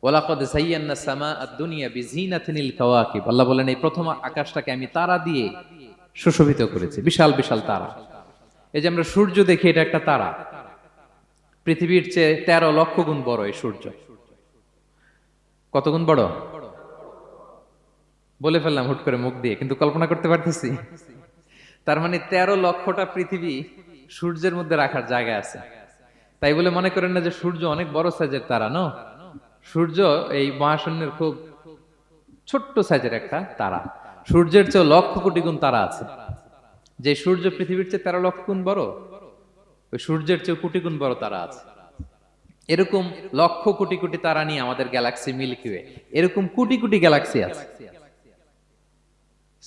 ওয়ালাকাদ যায়্যানা সামা আদ-দুনিয়া বিজিনাতিনিল কাওয়াকিব, আল্লাহ বলেন এই প্রথম আকাশটাকে আমি তারা দিয়ে সুশোভিত করেছি, বিশাল বিশাল তারা। এই যে আমরা সূর্য দেখি, এটা একটা তারা, পৃথিবীর চেয়ে 13 লক্ষ গুণ বড় এই সূর্য। কত গুণ বড় বলে ফেললাম হুট করে মুখ দিয়ে, কিন্তু কল্পনা করতে পারতেছি। তার মানে 13 লক্ষটা পৃথিবী সূর্যের মধ্যে রাখার জায়গা আছে। তাই বলে মনে করেন না যে সূর্য অনেক বড় সাইজের তারা, নো। সূর্য এই মহাশূন্যের খুব ছোট্ট সাইজের একটা তারা। সূর্যের চেয়ে লক্ষ কোটি গুণ তারা আছে। যে সূর্য পৃথিবীর চেয়ে 13 লক্ষ গুণ বড়, ওই সূর্যের চেয়ে কোটি গুণ বড় তারা আছে। এরকম লক্ষ কোটি কোটি তারা নিয়ে আমাদের গ্যালাক্সি মিল্কি ওয়ে, এরকম কোটি কোটি গ্যালাক্সি আছে।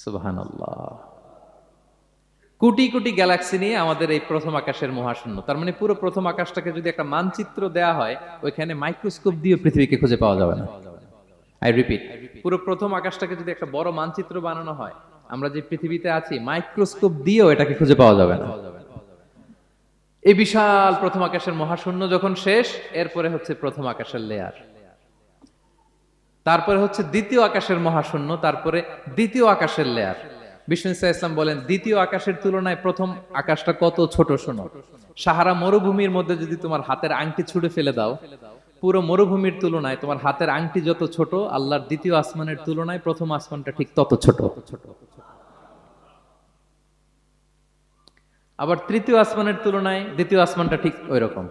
সুবহানাল্লাহ। কোটি কোটি গ্যালাক্সি নিয়ে আমাদের এই প্রথম আকাশের মহাশূন্য। তার মানে পুরো প্রথম আকাশটাকে যদি একটা মানচিত্র দেয়া হয়, ওইখানে মাইক্রোস্কোপ দিয়ে পৃথিবীকে খুঁজে পাওয়া যাবে না। আই রিপিট, পুরো প্রথম আকাশটাকে যদি একটা বড় মানচিত্র বানানো হয়, আমরা যে পৃথিবীতে আছি মাইক্রোস্কোপ দিয়েও এটাকে খুঁজে পাওয়া যাবে না। এই বিশাল প্রথম আকাশের মহাশূন্য যখন শেষ, এরপরে হচ্ছে প্রথম আকাশের লেয়ার, তারপরে হচ্ছে দ্বিতীয় আকাশের মহাশূন্য, তারপরে দ্বিতীয় আকাশের লেয়ার। বিষ্ণু ইসলাম বলেন দ্বিতীয় আকাশের তুলনায় প্রথম আকাশটা কত ছোট শোনো। সাহারা মরুভূমির মধ্যে যদি তোমার হাতের আংটি ছুঁড়ে ফেলে দাও, পুরো মরুভূমির তুলনায় তোমার হাতের আংটি যত ছোট, আল্লাহর দ্বিতীয় আসমানের তুলনায় প্রথম আসমানটা ঠিক তত ছোট। আবার তৃতীয় আসমানের তুলনায় দ্বিতীয় আসমানটা ঠিক ওই রকম।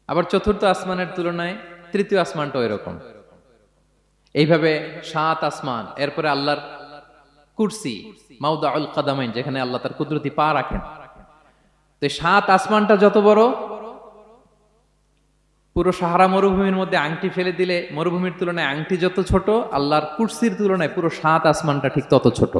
আবার চতুর্থ আসমানের তুলনায় তৃতীয় আসমানটা ওই রকম। এইভাবে 7 আসমান, এরপরে আল্লাহর কুরসি, মাউদাউল কাদামাইন, যেখানে আল্লাহ তার কুদরতি পা রাখেন। তো 7 আসমানটা যত বড়, পুরো সাহারা মরুভূমির মধ্যে আংটি ফেলে দিলে মরুভূমির তুলনায় আংটি যত ছোট, আল্লাহর কুরসির তুলনায় পুরো 7 আসমানটা ঠিক তত ছোট।